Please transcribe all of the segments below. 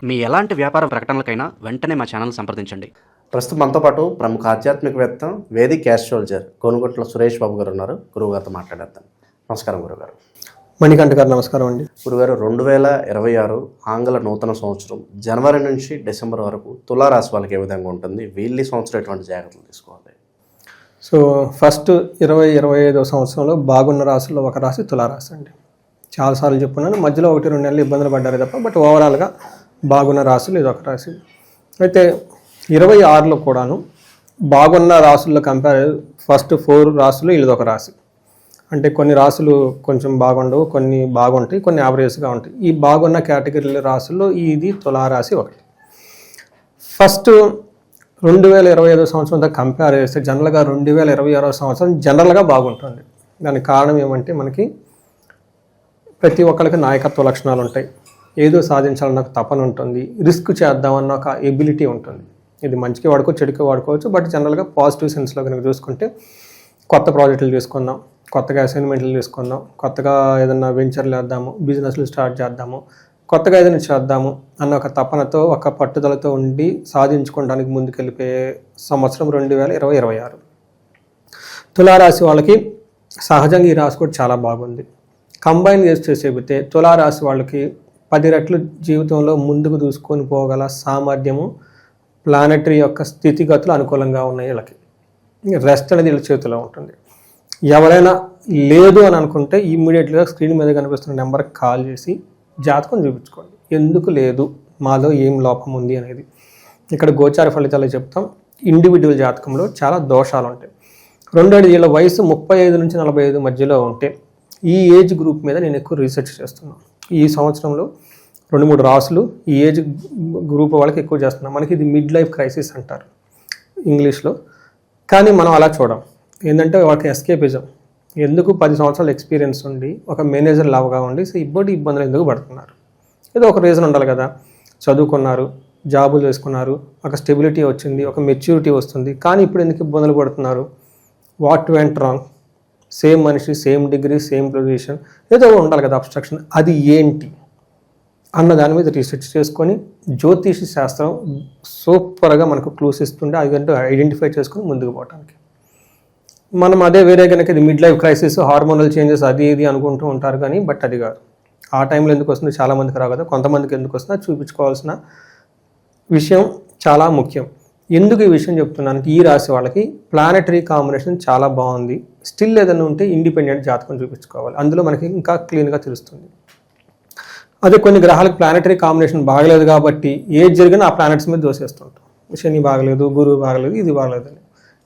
మీ ఎలాంటి వ్యాపార ప్రకటనలకైనా వెంటనే మా ఛానల్ సంప్రదించండి. ప్రస్తుతం మనతో పాటు ప్రముఖ ఆధ్యాత్మికవేత్త వేదిక్ ఆస్ట్రాలజర్ కోనుగొట్ల సురేష్ బాబు గారు ఉన్నారు. గురువుగారితో మాట్లాడేద్దాం. నమస్కారం గురుగారు. మణికంఠ గారు నమస్కారం అండి. గురుగారు, 2026 ఆంగ్ల నూతన సంవత్సరం జనవరి నుంచి డిసెంబర్ వరకు తులారాశి వాళ్ళకి ఏ విధంగా ఉంటుంది? వీళ్ళీ సంవత్సరం ఎటువంటి జాగ్రత్తలు తీసుకోవాలి? సో ఫస్ట్ 2025 సంవత్సరంలో బాగున్న రాశుల్లో ఒక రాశి తులారాశి అండి. చాలాసార్లు చెప్పున్నాను, మధ్యలో 1-2 నెలలు ఇబ్బందులు పడ్డారు తప్ప, బట్ ఓవరాల్గా బాగున్న రాశులు ఇది ఒక రాశి. అయితే 26లో కూడాను బాగున్న రాశుల్లో కంపేర్ ఫస్ట్ 4 రాశులు ఇది ఒక రాశి. అంటే కొన్ని రాశులు కొంచెం బాగుండవు, కొన్ని బాగుంటాయి, కొన్ని యావరేజ్గా ఉంటాయి. ఈ బాగున్న కేటగిరీల రాశుల్లో ఇది తులారాశి ఒకటి. ఫస్ట్ 2025 సంవత్సరంతో కంపేర్ చేస్తే జనరల్గా 2026 సంవత్సరం జనరల్గా బాగుంటుంది. దానికి కారణం ఏమంటే, మనకి ప్రతి ఒక్కరికి నాయకత్వ లక్షణాలు ఉంటాయి, ఏదో సాధించాలన్న ఒక తపన ఉంటుంది, రిస్క్ చేద్దామన్న ఒక ఎబిలిటీ ఉంటుంది. ఇది మంచికి వాడుకోవచ్చు, చెడుకి వాడుకోవచ్చు, బట్ జనరల్గా పాజిటివ్ సెన్స్లో కనుక చూసుకుంటే కొత్త ప్రాజెక్టులు తీసుకుందాం, కొత్తగా అసైన్మెంట్లు తీసుకుందాం, కొత్తగా ఏదన్నా వెంచర్లు వేద్దాము, బిజినెస్లు స్టార్ట్ చేద్దాము, కొత్తగా ఏదైనా చేద్దాము అన్న ఒక తపనతో, ఒక పట్టుదలతో ఉండి సాధించుకోవడానికి ముందుకెళ్ళిపోయే సంవత్సరం 2026. తులారాశి వాళ్ళకి సహజంగా ఈ రాశి కూడా చాలా బాగుంది. కంబైన్ చేసి చెబితే తులారాశి వాళ్ళకి 10 రెట్లు జీవితంలో ముందుకు దూసుకొని పోగల సామర్థ్యము, ప్లానెటరీ యొక్క స్థితిగతులు అనుకూలంగా ఉన్నాయి. వీళ్ళకి రెస్ట్ అనేది వీళ్ళ చేతిలో ఉంటుంది. ఎవరైనా లేదు అని అనుకుంటే ఇమ్మీడియట్గా స్క్రీన్ మీద కనిపిస్తున్న నెంబర్కి కాల్ చేసి జాతకం చూపించుకోండి, ఎందుకు లేదు, మాలో ఏం లోపం ఉంది అనేది. ఇక్కడ గోచార ఫలితాలు చెప్తాం. ఇండివిజువల్ జాతకంలో చాలా దోషాలు ఉంటాయి. 2 ఏళ్ళ వయసు 35 నుంచి 45 మధ్యలో ఉంటే ఈ ఏజ్ గ్రూప్ మీద నేను ఎక్కువ రీసెర్చ్ చేస్తున్నాను. ఈ సంవత్సరంలో 2-3 రాసులు ఈ ఏజ్ గ్రూప్ వాళ్ళకి ఎక్కువ చేస్తున్నాం. మనకి ఇది మిడ్ లైఫ్ క్రైసిస్ అంటారు ఇంగ్లీష్లో, కానీ మనం అలా చూడం. ఏంటంటే వాళ్ళకి ఎస్కేపిజం. ఎందుకు 10 సంవత్సరాల ఎక్స్పీరియన్స్ ఉండి ఒక మేనేజర్ లాగా ఉండి ఇబ్బందులు ఎందుకు పడుతున్నారు? ఏదో ఒక రీజన్ ఉండాలి కదా. చదువుకున్నారు, జాబులు చేసుకున్నారు, ఒక స్టెబిలిటీ వచ్చింది, ఒక మెచ్యూరిటీ వస్తుంది, కానీ ఇప్పుడు ఎందుకు ఇబ్బందులు పడుతున్నారు? What went wrong? సేమ్ మనిషి, సేమ్ డిగ్రీ, సేమ్ పొజిషన్, ఏదో ఉండాలి కదా అబ్స్ట్రక్షన్. అది ఏంటి అన్న దాని మీద రీసెర్చ్ చేసుకొని జ్యోతిష శాస్త్రం సూపర్గా మనకు క్లూస్ ఇస్తుంటే అదంటూ ఐడెంటిఫై చేసుకొని ముందుకు పోవటానికి. మనం అదే వేరే కనుక ఇది mid life crisis, hormonal changes, అది ఇది అనుకుంటూ ఉంటారు, కానీ బట్ అది కాదు. ఆ టైంలో ఎందుకు వస్తుంది చాలామందికి రావు కదా, కొంతమందికి ఎందుకు వస్తుందో చూపించుకోవాల్సిన విషయం చాలా ముఖ్యం. ఎందుకు ఈ విషయం చెప్తున్నాను? ఈ రాశి వాళ్ళకి ప్లానెటరీ కాంబినేషన్ చాలా బాగుంది. స్టిల్ ఏదైనా ఉంటే ఇండిపెండెంట్ జాతకం చూపించుకోవాలి, అందులో మనకి ఇంకా క్లీన్గా తెలుస్తుంది. అదే కొన్ని గ్రహాలకు ప్లానెటరీ కాంబినేషన్ బాగలేదు కాబట్టి ఏది జరిగినా ఆ ప్లానెట్స్ మీద దోసేస్తుంటాం. శని బాగలేదు, గురువు బాగలేదు, ఇది బాగలేదు అని.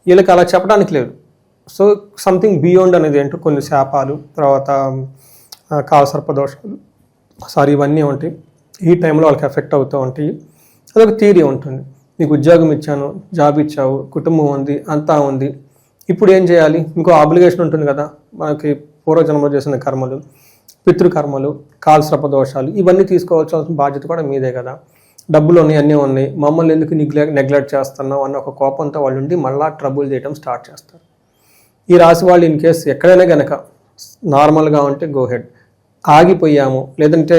వీళ్ళకి అలా చెప్పడానికి లేదు. సో సంథింగ్ బియాండ్ అనేది ఏంటో కొన్ని శాపాలు, తర్వాత కాలసర్పదోషాలు, ఇవన్నీ ఉంటాయి. ఈ టైంలో వాళ్ళకి ఎఫెక్ట్ అవుతూ ఉంటాయి. అదొక థియరీ ఉంటుంది. నీకు ఉద్యోగం ఇచ్చాను, జాబ్ ఇచ్చావు, కుటుంబం ఉంది, అంతా ఉంది, ఇప్పుడు ఏం చేయాలి? ఇంకో ఆబ్లిగేషన్ ఉంటుంది కదా మనకి, పూర్వజన్మలో చేసిన కర్మలు, పితృకర్మలు, కాలసర్పదోషాలు, ఇవన్నీ తీసుకోవాల్సిన బాధ్యత కూడా మీదే కదా. డబ్బులు ఉన్నాయి, అన్నీ ఉన్నాయి, మమ్మల్ని ఎందుకు నెగ్లెక్ట్ చేస్తున్నావు అన్న ఒక కోపంతో వాళ్ళు ఉండి మళ్ళీ ట్రబుల్ చేయడం స్టార్ట్ చేస్తారు. ఈ రాశి వాళ్ళు ఇన్ కేసు ఎక్కడైనా కనుక నార్మల్గా ఉంటే గో హెడ్, ఆగిపోయాము, లేదంటే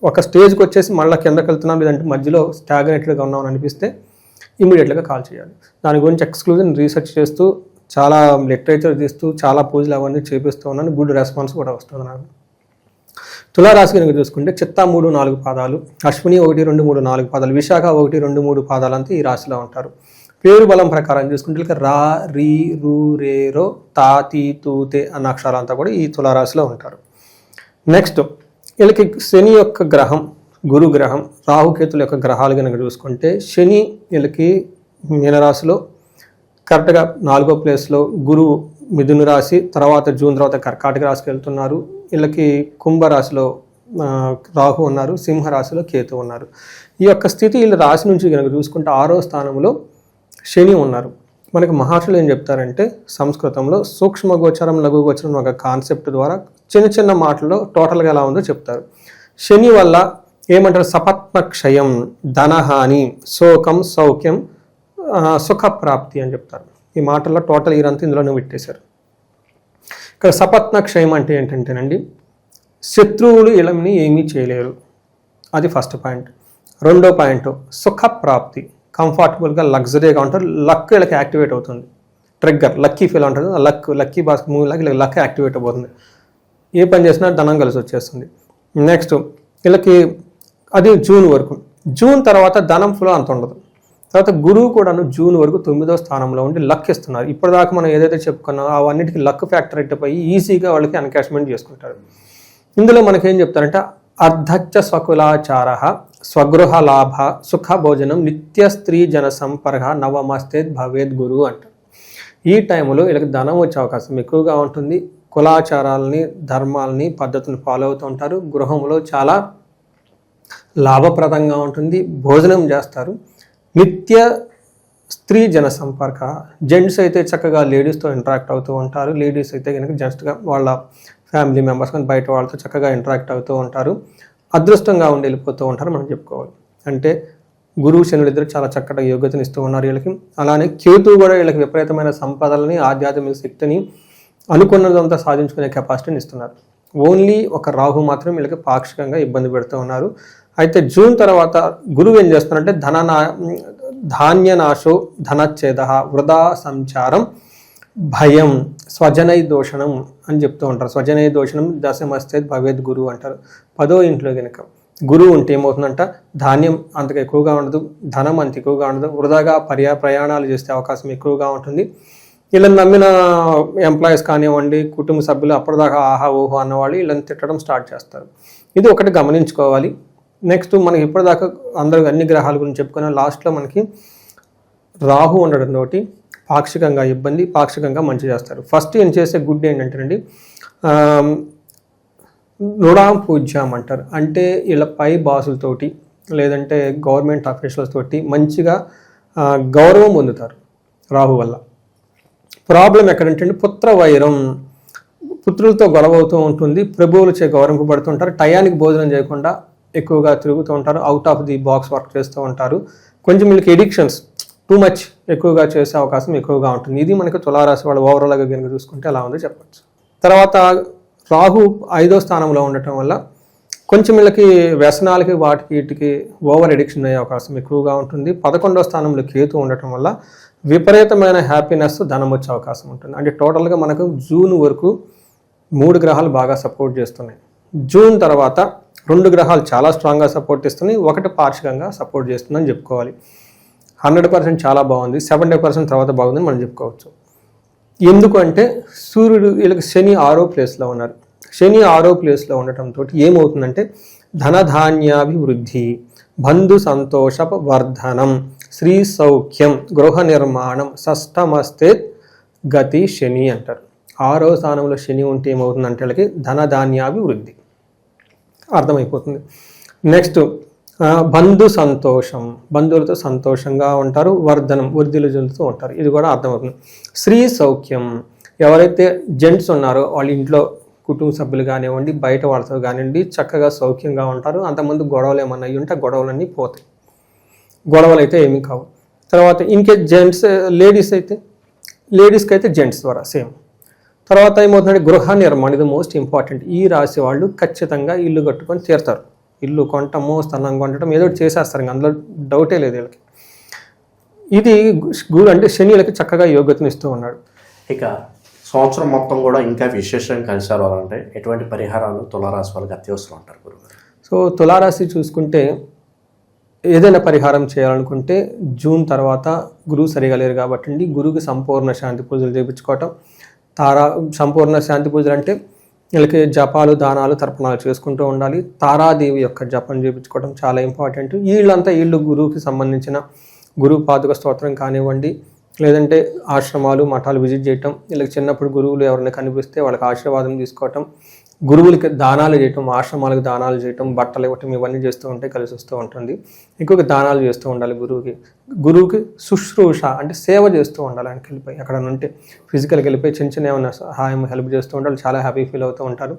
ఒక స్టేజ్కి వచ్చేసి మళ్ళీ కిందకి వెళ్తున్నాం, లేదంటే మధ్యలో స్టాగ్నేటెడ్గా ఉన్నామని అనిపిస్తే ఇమీడియట్గా కాల్ చేయాలి. దాని గురించి ఎక్స్క్లూజివ్ రీసెర్చ్ చేస్తూ, చాలా లిటరేచర్ తీస్తూ, చాలా పూజలు అవన్నీ చేపిస్తూ ఉన్నాను. గుడ్ రెస్పాన్స్ కూడా వస్తుంది నాకు. తులారాశి కనుక చూసుకుంటే చిత్తా 3-4 పాదాలు, అశ్విని 1, 2, 3, 4 పాదాలు, విశాఖ 1, 2, 3 పాదాలు అంతా ఈ రాశిలో ఉంటారు. పేరు బలం ప్రకారం చూసుకుంటే రా, రీ, రు, రే, రో, తా, తీ, తూ, తే అన్న అక్షరాలంతా కూడా ఈ తులారాశిలో ఉంటారు. నెక్స్ట్ వీళ్ళకి శని యొక్క గ్రహం, గురు గ్రహం, రాహుకేతుల యొక్క గ్రహాలు కనుక చూసుకుంటే శని వీళ్ళకి మీనరాశిలో కరెక్ట్గా 4వ ప్లేస్లో, గురువు మిథున రాశి, తర్వాత జూన్ తర్వాత కర్కాటక రాశికి వెళ్తున్నారు. వీళ్ళకి కుంభరాశిలో రాహు ఉన్నారు, సింహరాశిలో కేతు ఉన్నారు. ఈ యొక్క స్థితి వీళ్ళ రాశి నుంచి కనుక చూసుకుంటే 6వ స్థానంలో శని ఉన్నారు. మనకి మహర్షులు ఏం చెప్తారంటే సంస్కృతంలో సూక్ష్మ గోచరం, లఘు గోచరం ఒక కాన్సెప్ట్ ద్వారా చిన్న మాటల్లో టోటల్గా ఎలా ఉందో చెప్తారు. శని వల్ల ఏమంటారు? సపత్న క్షయం, ధనహాని, శోకం, సౌఖ్యం, సుఖప్రాప్తి అని చెప్తారు. ఈ మాటల్లో టోటల్ ఇరంతా ఇందులోనే పెట్టేశారు. ఇక్కడ సపత్న క్షయం అంటే ఏంటంటేనండి, శత్రువులు ఇళ్ళని ఏమీ చేయలేరు, అది ఫస్ట్ పాయింట్. రెండో పాయింట్ సుఖ ప్రాప్తి, కంఫర్టబుల్గా లగ్జరీగా ఉంటారు. లక్ వీళ్ళకి యాక్టివేట్ అవుతుంది. ట్రిగ్గర్ లక్కీ ఫీల్ ఉంటుంది. లక్కీ భాస్కర్ మూవీ లాగా వీళ్ళకి లక్ యాక్టివేట్ అయిపోతుంది. ఏ పని చేసినా ధనం కలిసి వచ్చేస్తుంది. నెక్స్ట్ వీళ్ళకి అది జూన్ వరకు. జూన్ తర్వాత ధనం ఫ్లో అంత ఉండదు. తర్వాత గురువు కూడాను జూన్ వరకు 9వ స్థానంలో ఉండి లక్ ఇస్తున్నారు. ఇప్పటిదాకా మనం ఏదైతే చెప్పుకున్నామో అవన్నిటికీ లక్ ఫ్యాక్టర్ అయిపోయి ఈజీగా వాళ్ళకి ఎన్కాష్మెంట్ చేసుకుంటారు. ఇందులో మనకేం చెప్తారంటే అర్ధచ్చ స్వకులాచార స్వగృహ లాభ సుఖ భోజనం నిత్య స్త్రీ జన సంపర్క నవమస్తేద్ భవేద్ గురు అంటారు. ఈ టైంలో వీళ్ళకి ధనం వచ్చే అవకాశం ఎక్కువగా ఉంటుంది. కులాచారాలని, ధర్మాలని, పద్ధతులను ఫాలో అవుతూ ఉంటారు. గృహంలో చాలా లాభప్రదంగా ఉంటుంది. భోజనం చేస్తారు. నిత్య స్త్రీ జన సంపర్క, జెంట్స్ అయితే చక్కగా లేడీస్తో ఇంటరాక్ట్ అవుతూ ఉంటారు. లేడీస్ అయితే కనుక జస్ట్గా వాళ్ళ ఫ్యామిలీ మెంబర్స్ కానీ బయట వాళ్ళతో చక్కగా ఇంటరాక్ట్ అవుతూ ఉంటారు. అదృష్టంగా ఉండి వెళ్ళిపోతూ ఉంటారు మనం చెప్పుకోవాలి. అంటే గురువు శనులు ఇద్దరు చాలా చక్కగా యోగ్యతను ఇస్తూ ఉన్నారు వీళ్ళకి. అలానే కేతు కూడా వీళ్ళకి విపరీతమైన సంపదలని, ఆధ్యాత్మిక శక్తిని, అనుకున్నదంతా సాధించుకునే కెపాసిటీని ఇస్తున్నారు. ఓన్లీ ఒక రాహు మాత్రం వీళ్ళకి పాక్షికంగా ఇబ్బంది పెడుతూ ఉన్నారు. అయితే జూన్ తర్వాత గురువు ఏం చేస్తున్నారంటే ధాన్యనాశో ధనచ్ఛేద వృధా సంచారం భయం స్వజనై దోషణం అని చెప్తూ ఉంటారు. స్వజనై దోషణం దశమస్తే భవేద్ గురువు అంటారు. 10వ ఇంట్లో కనుక గురువు ఉంటే ఏమవుతుందంట, ధాన్యం అంతగా ఎక్కువగా ఉండదు, ధనం అంత ఎక్కువగా ఉండదు, వృధాగా ప్రయాణాలు చేసే అవకాశం ఎక్కువగా ఉంటుంది. వీళ్ళని నమ్మిన ఎంప్లాయీస్ కానివ్వండి, కుటుంబ సభ్యులు అప్పటిదాకా ఆహా ఓహో అన్నవాళ్ళు వీళ్ళని తిట్టడం స్టార్ట్ చేస్తారు. ఇది ఒకటి గమనించుకోవాలి. నెక్స్ట్ మనకి ఇప్పటిదాకా అందరూ అన్ని గ్రహాల గురించి చెప్పుకున్న లాస్ట్లో మనకి రాహు ఉండడం తోటి పాక్షికంగా ఇబ్బంది, పాక్షికంగా మంచి చేస్తారు. ఫస్ట్ ఏం చేసే గుడ్ ఏంటంటేనండి నృణాం పూజ్యం అంటారు. అంటే వీళ్ళ పై బాసులతోటి లేదంటే గవర్నమెంట్ ఆఫీషియల్స్ తోటి మంచిగా గౌరవం పొందుతారు రాహు వల్ల. ప్రాబ్లం ఎక్కడంటే పుత్ర వైరం, పుత్రులతో గొడవ అవుతూ ఉంటుంది. ప్రభువులచే గౌరవింపబడుతుంటారు. టయానికి భోజనం చేయకుండా ఎక్కువగా తిరుగుతూ ఉంటారు. Out of the box work చేస్తూ ఉంటారు. కొంచెం వీళ్ళకి ఎడిక్షన్స్ టూ మచ్ ఎక్కువగా చేసే అవకాశం ఎక్కువగా ఉంటుంది. ఇది మనకి తులారాశి వాళ్ళు ఓవరాల్గా కనుక చూసుకుంటే అలా ఉందో చెప్పచ్చు. తర్వాత రాహు 5వ స్థానంలో ఉండటం వల్ల కొంచెం వీళ్ళకి వ్యసనాలకి వాటికి వీటికి ఓవర్ ఎడిక్షన్ అయ్యే అవకాశం ఎక్కువగా ఉంటుంది. 11వ స్థానంలో కేతు ఉండటం వల్ల విపరీతమైన హ్యాపీనెస్, ధనం వచ్చే అవకాశం ఉంటుంది. అంటే టోటల్గా మనకు జూన్ వరకు 3 గ్రహాలు బాగా సపోర్ట్ చేస్తున్నాయి. జూన్ తర్వాత 2 గ్రహాలు చాలా స్ట్రాంగ్గా సపోర్ట్ ఇస్తున్నాయి, ఒకటి పార్షికంగా సపోర్ట్ చేస్తుందని చెప్పుకోవాలి. 100% చాలా బాగుంది, 70% తర్వాత బాగుందని మనం చెప్పుకోవచ్చు. ఎందుకు అంటే సూర్యుడు వీళ్ళకి శని 6వ ప్లేస్లో ఉన్నారు. శని 6వ ప్లేస్లో ఉండటంతో ఏమవుతుందంటే ధనధాన్యాభివృద్ధి, బంధు సంతోష వర్ధనం, శ్రీ సౌఖ్యం, గృహ నిర్మాణం, షష్టమస్తే గతి శని అంటారు. 6వ స్థానంలో శని ఉంటే ఏమవుతుందంటే వీళ్ళకి ధనధాన్యాభివృద్ధి అర్థమైపోతుంది. నెక్స్ట్ బంధు సంతోషం, బంధువులతో సంతోషంగా ఉంటారు. వర్ధనం, వృద్ధిలు చెందుతూ ఉంటారు. ఇది కూడా అర్థమవుతుంది. శ్రీ సౌఖ్యం, ఎవరైతే జెంట్స్ ఉన్నారో వాళ్ళ ఇంట్లో కుటుంబ సభ్యులు కానివ్వండి, బయట వాళ్ళతో కానివ్వండి చక్కగా సౌఖ్యంగా ఉంటారు. అంతకుముందు గొడవలు ఏమన్నా అయ్యి ఉంటే గొడవలన్నీ పోతాయి. గొడవలు అయితే ఏమీ కావు. తర్వాత ఇంకే జెంట్స్, లేడీస్కి అయితే జెంట్స్ ద్వారా సేమ్. తర్వాత ఏమవుతుందంటే గృహ నిర్మాణం, ఇది మోస్ట్ ఇంపార్టెంట్. ఈ రాశి వాళ్ళు ఖచ్చితంగా ఇల్లు కట్టుకొని తీరుతారు. ఇల్లు కొనటము, స్థలం కొనటం ఏదో చేసేస్తారు, ఇంకా అందులో డౌటే లేదు వీళ్ళకి. ఇది అంటే శనిలకి చక్కగా యోగ్యతను ఇస్తూ ఉన్నాడు. ఇక సంవత్సరం మొత్తం కూడా ఇంకా విశేషంగా కలిసి రావాలంటే ఎటువంటి పరిహారాలు తులారాశి వాళ్ళకి అత్యవసరం అంటారు గురుగారు? సో తులారాశి చూసుకుంటే ఏదైనా పరిహారం చేయాలనుకుంటే జూన్ తర్వాత గురువు సరిగా లేరు కాబట్టి గురువుకి సంపూర్ణ శాంతి పూజలు చేయించుకోవటం. సంపూర్ణ శాంతి పూజలు అంటే వీళ్ళకి జపాలు, దానాలు, తర్పణాలు చేసుకుంటూ ఉండాలి. తారాదేవి యొక్క జపం చేయించుకోవడం చాలా ఇంపార్టెంట్. వీళ్ళు గురువుకి సంబంధించిన గురువు పాదుక స్తోత్రం కానివ్వండి, లేదంటే ఆశ్రమాలు, మఠాలు విజిట్ చేయటం, వీళ్ళకి చిన్నప్పుడు గురువులు ఎవరైనా కనిపిస్తే వాళ్ళకి ఆశీర్వాదం తీసుకోవటం, గురువులకి దానాలు చేయటం, ఆశ్రమాలకు దానాలు చేయటం, బట్టలు ఇవ్వటం, ఇవన్నీ చేస్తూ ఉంటే కలిసి వస్తూ ఉంటుంది. ఎక్కువగా దానాలు చేస్తూ ఉండాలి. గురువుకి శుశ్రూష అంటే సేవ చేస్తూ ఉండాలి. ఆయనకి వెళ్ళిపోయి అక్కడ నుండి ఫిజికల్కి వెళ్ళిపోయి చిన్న చిన్న ఏమైనా సహాయం హెల్ప్ చేస్తూ ఉండాలి. చాలా హ్యాపీ ఫీల్ అవుతూ ఉంటారు.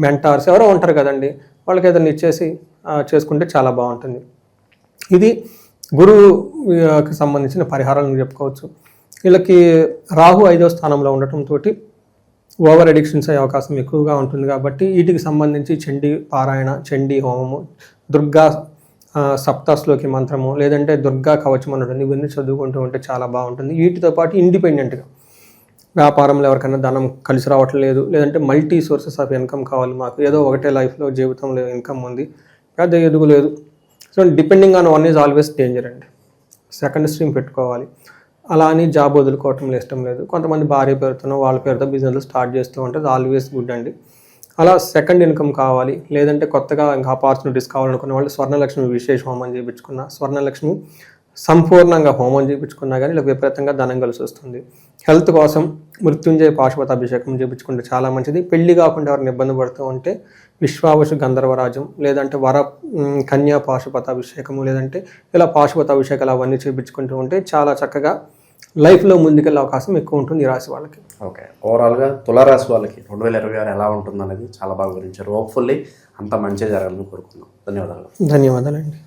మెంటార్స్ ఎవరో ఉంటారు కదండి, వాళ్ళకి ఏదైనా ఇచ్చేసి చేసుకుంటే చాలా బాగుంటుంది. ఇది గురువుకి సంబంధించిన పరిహారాలను చెప్పుకోవచ్చు. వీళ్ళకి రాహు 5వ స్థానంలో ఉండటంతో ఓవర్ ఎడిక్షన్స్ అయ్యే అవకాశం ఎక్కువగా ఉంటుంది. కాబట్టి వీటికి సంబంధించి చండీ పారాయణ, చండీ హోమము, దుర్గా సప్తాశ్లోకి మంత్రము లేదంటే దుర్గా కవచం అనడం ఇవన్నీ చదువుకుంటూ ఉంటే చాలా బాగుంటుంది. వీటితో పాటు ఇండిపెండెంట్గా వ్యాపారంలో ఎవరికైనా ధనం కలిసి రావట్లేదు, లేదంటే మల్టీ సోర్సెస్ ఆఫ్ ఇన్కమ్ కావాలి, మాకు ఏదో ఒకటే లైఫ్లో జీవితంలో ఇన్కమ్ ఉంది, పెద్ద ఎదుగులేదు. So depending on one is always danger అండి. సెకండ్ స్ట్రీమ్ పెట్టుకోవాలి. అలా అని జాబ్ వదులుకోవటంలో ఇష్టం లేదు. కొంతమంది భార్య పేరుతోనో వాళ్ళ పేరుతో బిజినెస్ స్టార్ట్ చేస్తూ ఉంటుంది, ఆల్వేస్ గుడ్ అండి. అలా సెకండ్ ఇన్కమ్ కావాలి, లేదంటే కొత్తగా ఇంకా ఆపర్చునిటీస్ కావాలనుకున్న వాళ్ళు స్వర్ణలక్ష్మి విశేష హోమం చేయించుకున్న, స్వర్ణలక్ష్మి సంపూర్ణంగా హోమం చేయించుకున్నా కానీ ఇలా విపరీతంగా ధనం కలిసి వస్తుంది. హెల్త్ కోసం మృత్యుంజయ పాశుపత అభిషేకం చేయించుకుంటే చాలా మంచిది. పెళ్లి కాకుండా ఎవరిని ఇబ్బంది పడుతూ ఉంటే విశ్వావశు గంధర్వరాజం, లేదంటే కన్యా పాశుపత అభిషేకము, లేదంటే ఇలా పాశుపత అభిషేకాలు అవన్నీ చేయించుకుంటూ ఉంటే చాలా చక్కగా లైఫ్లో ముందుకెళ్ళే అవకాశం ఎక్కువ ఉంటుంది ఈ రాశి వాళ్ళకి. ఓకే, ఓవరాల్గా తులారాశి వాళ్ళకి 2026 ఎలా ఉంటుంది అనేది చాలా బాగా వివరించారు. హోప్ఫుల్లీ అంత మంచిగా జరగాలని కోరుకుందాం. ధన్యవాదాలు. ధన్యవాదాలండి.